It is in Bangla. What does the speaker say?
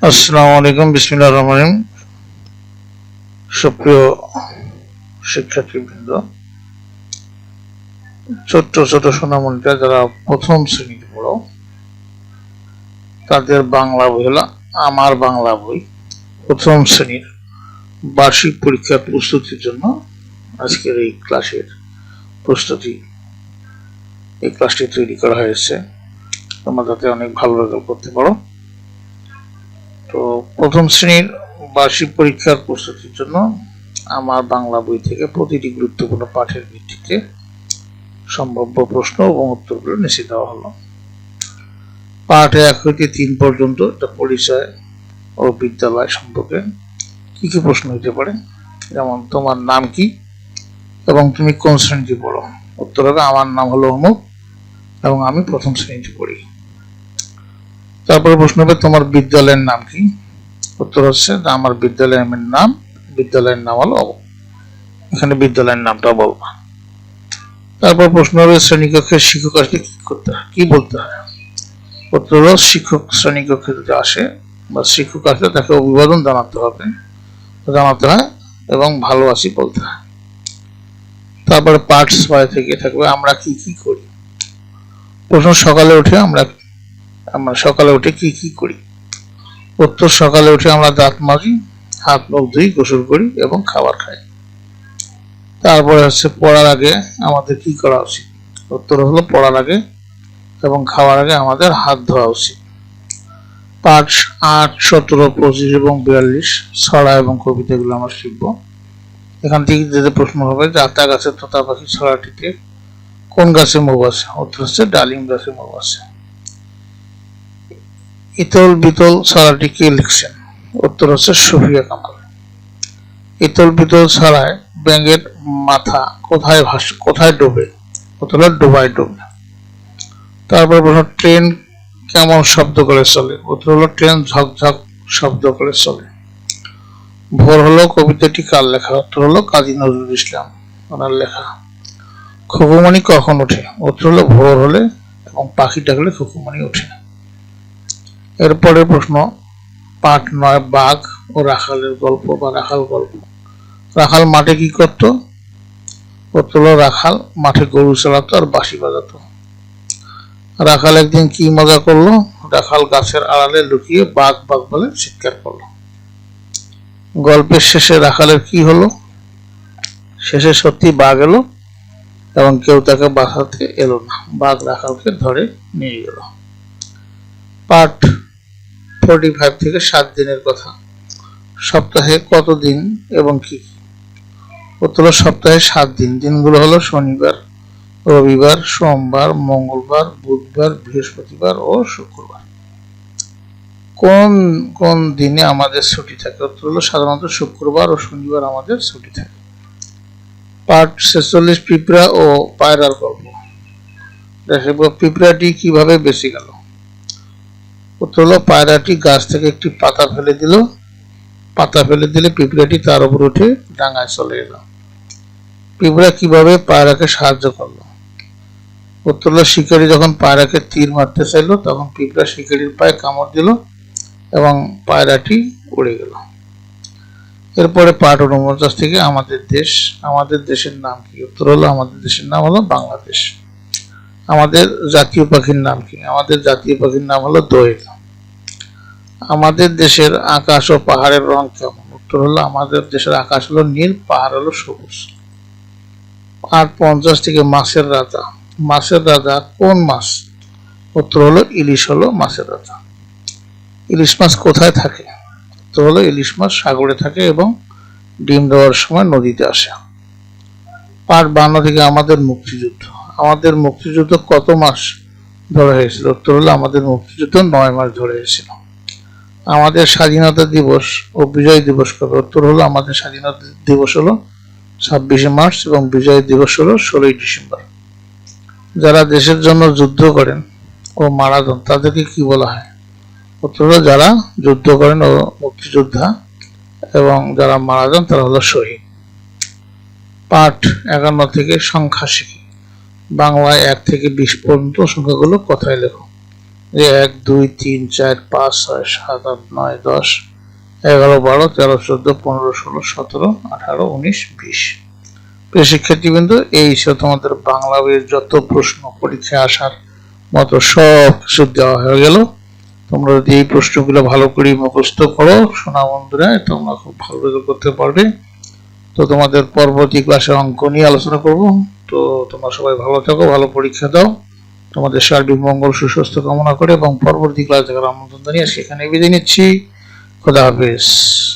আসসালামু আলাইকুম, বিসমিল্লাহির রহমানির রহিম। সুপ্রিয় শিক্ষার্থীবৃন্দ, ছোট্ট ছোট সোনামণিরা যারা প্রথম শ্রেণীতে পড়ো, তাদের বাংলা বই হলো আমার বাংলা বই। প্রথম শ্রেণীর বার্ষিক পরীক্ষার প্রস্তুতির জন্য আজকের এই ক্লাসটি তৈরি করা হয়েছে। তোমরা যাতে অনেক ভালো রেজাল্ট করতে পারো। তো প্রথম শ্রেণীর বার্ষিক পরীক্ষার প্রস্তুতির জন্য আমার বাংলা বই থেকে প্রতিটি গুরুত্বপূর্ণ পাঠের ভিত্তিতে সম্ভাব্য প্রশ্ন এবং উত্তরগুলো নিচে দেওয়া হলো। পাঠ 1 হইতে 3 পর্যন্ত একটা পরিচয় ও বিদ্যালয় সম্পর্কে কি কি প্রশ্ন হতে পারে, যেমন তোমার নাম কি এবং তুমি কোন শ্রেণীতে পড়ো। উত্তর হবে আমার নাম হলো অমুক এবং আমি প্রথম শ্রেণীতে পড়ি। তারপরে প্রশ্ন হবে তোমার বিদ্যালয়ের নাম কি। উত্তর হচ্ছে আমার বিদ্যালয়ের নাম হলো অমুক। এখানে বিদ্যালয়ের নামটা বলবা। তারপর প্রশ্ন হবে শ্রেণীকক্ষের শিক্ষক আসলে কি বলতে হয়। উত্তর হলো শিক্ষক শ্রেণীকক্ষে যদি আসে বা শিক্ষক আসলে তাকে অভিবাদন জানাতে হয় এবং ভালো আছি বলতে হয়। তারপরে পার্ট 6 থেকে থাকবে আমরা কি কি করি। প্রশ্ন সকালে উঠে কি কি করি। উত্তর সকালে উঠে আমরা দাঁত মাজি, হাত মুখ ধুই, গোসল করি এবং খাবার খাই। তারপরে হচ্ছে পড়ার আগে আমাদের কি করা উচিত। উত্তর হলো পড়ার আগে এবং খাওয়ার আগে আমাদের হাত ধোয়া উচিত। পাঠ 8, 17, 25 এবং 42 ছড়া এবং কবিতাগুলো আমরা শিখব। এখান থেকে যে প্রশ্ন হবে যে আতা গাছের তোতা পাখি ছড়াটিতে কোন গাছে মৌ আছে। উত্তর হচ্ছে ডালিম গাছে মৌ আছে। ইতল বিতল ছড়াটি কে লিখছেন। উত্তর হচ্ছে সুফিয়া কামাল। ইতল বিতল ছড়ায় ব্যাঙের মাথা কোথায় ডোবে। উত্তর হলো ডোবায় ডোবে। তারপর প্রশ্ন ট্রেন কেমন শব্দ করে চলে। উত্তর হলো ট্রেন ঝকঝক শব্দ করে চলে। ভোর হলো কবিতাটি কার লেখা। উত্তর হলো কাজী নজরুল ইসলাম, ওনার লেখা। খুকুমণি কখন ওঠে। উত্তর হলো ভোর হলে এবং পাখি ডাকলে খুকুমণি ওঠে। এরপরে প্রশ্ন পাঠ 9 বাঘ ও রাখালের গল্প বা রাখাল গল্প। রাখাল মাঠে কি করত। উত্তর হলো রাখাল মাঠে গরু চালাতো আর বাঁশি বাজাতো। রাখাল একদিন কি মজা করলো। রাখাল গাছের আড়ালে লুকিয়ে বাঘ বাঘ বলে চিৎকার করলো। গল্পের শেষে রাখালের কি হলো। শেষে সত্যি বাঘ এলো এবং কেউ তাকে বাঁচাতে এলো না, বাঘ রাখালকে ধরে নিয়ে গেল। পার্ট 45 থেকে 7 দিনের কথা। সপ্তাহে কত দিন এবং কি। উত্তর সপ্তাহে 7 দিন। দিনগুলো হলো শনিবার, রবিবার, সোমবার, মঙ্গলবার, বুধবার, বৃহস্পতিবার ও শুক্রবার। কোন কোন দিনে আমাদের ছুটি থাকে। উত্তর হলো সাধারণত শুক্রবার ও শনিবার আমাদের ছুটি থাকে। পার্ট 46 পিঁপড়া ও পায়রার গল্প। দেখব পিঁপড়াটি কিভাবে বেঁচে গেল। উত্তর হলো পায়রাটি গাছ থেকে একটি পাতা ফেলে দিলে পিঁপড়াটি তার উপর উঠে ডাঙায় চলে এলো। পিঁপড়া কিভাবে পায়রাকে সাহায্য করলো। উত্তর হলো শিকারী যখন পায়রাকে তীর মারতে চাইল তখন পিঁপড়া শিকারীর পায়ে কামড় দিল এবং পায়রাটি উড়ে গেল। এরপরে পার্ট 49 থেকে আমাদের দেশের নাম কি। উত্তর হলো আমাদের দেশের নাম হলো বাংলাদেশ। আমাদের জাতীয় পাখির নাম কি। আমাদের জাতীয় পাখির নাম হলো দোয়েল। আমাদের দেশের আকাশ ও পাহাড়ের রং কেমন। উত্তর হলো আমাদের দেশের আকাশ হলো নীল, পাহাড় হলো সবুজ। আর 50 থেকে মাছের রাজা কোন মাছ। উত্তর হলো ইলিশ হলো মাছের রাজা। ইলিশ মাছ কোথায় থাকে। উত্তর হলো ইলিশ মাছ সাগরে থাকে এবং ডিম দেওয়ার সময় নদীতে আসে। পার্ট 52 থেকে আমাদের মুক্তিযুদ্ধ কত মাস ধরে হয়েছিল। উত্তর হলো আমাদের মুক্তিযুদ্ধ 9 মাস ধরে হয়েছিল। আমাদের স্বাধীনতা দিবস ও বিজয় দিবস কবে। উত্তর হলো আমাদের স্বাধীনতা দিবস হলো 26 মার্চ এবং বিজয় দিবস হলো 16 ডিসেম্বর। যারা দেশের জন্য যুদ্ধ করেন ও মারা যান তাদেরকে কি বলা হয়। উত্তর হলো যারা যুদ্ধ করেন ও মুক্তিযোদ্ধা এবং যারা মারা যান তারা হলো শহীদ। পাঠ 51 থেকে সংখ্যা শিখি। বাংলায় 1 থেকে 20 পর্যন্ত সংখ্যাগুলো কথায় লেখো। যে 1 2 3 4 5 6 7 8 9 10 11 12 13 14 15 16 17 18 19 20। প্রিয় শিক্ষার্থীবৃন্দ, এই ছিল তোমাদের বাংলা বইয়ের যত প্রশ্ন পরীক্ষায় আসার মতো সব কিছু দেওয়া হয়ে গেল। তোমরা যদি এই প্রশ্নগুলো ভালো করে মুখস্থ করো শোনা বন্ধুরা, তোমরা খুব ভালো রেজাল্ট করতে পারবে। তো তোমাদের পরবর্তী ক্লাসে অঙ্ক নিয়ে আলোচনা করব। তো তোমরা সবাই ভালো থাকো, ভালো পরীক্ষা দাও। তোমাদের সার্বিক মঙ্গল সুস্বাস্থ্য কামনা করে এবং পরবর্তী ক্লাস দেখার আমন্ত্রণ জানিয়ে সেখানে বিদায় নিচ্ছি। খোদা হাফেজ।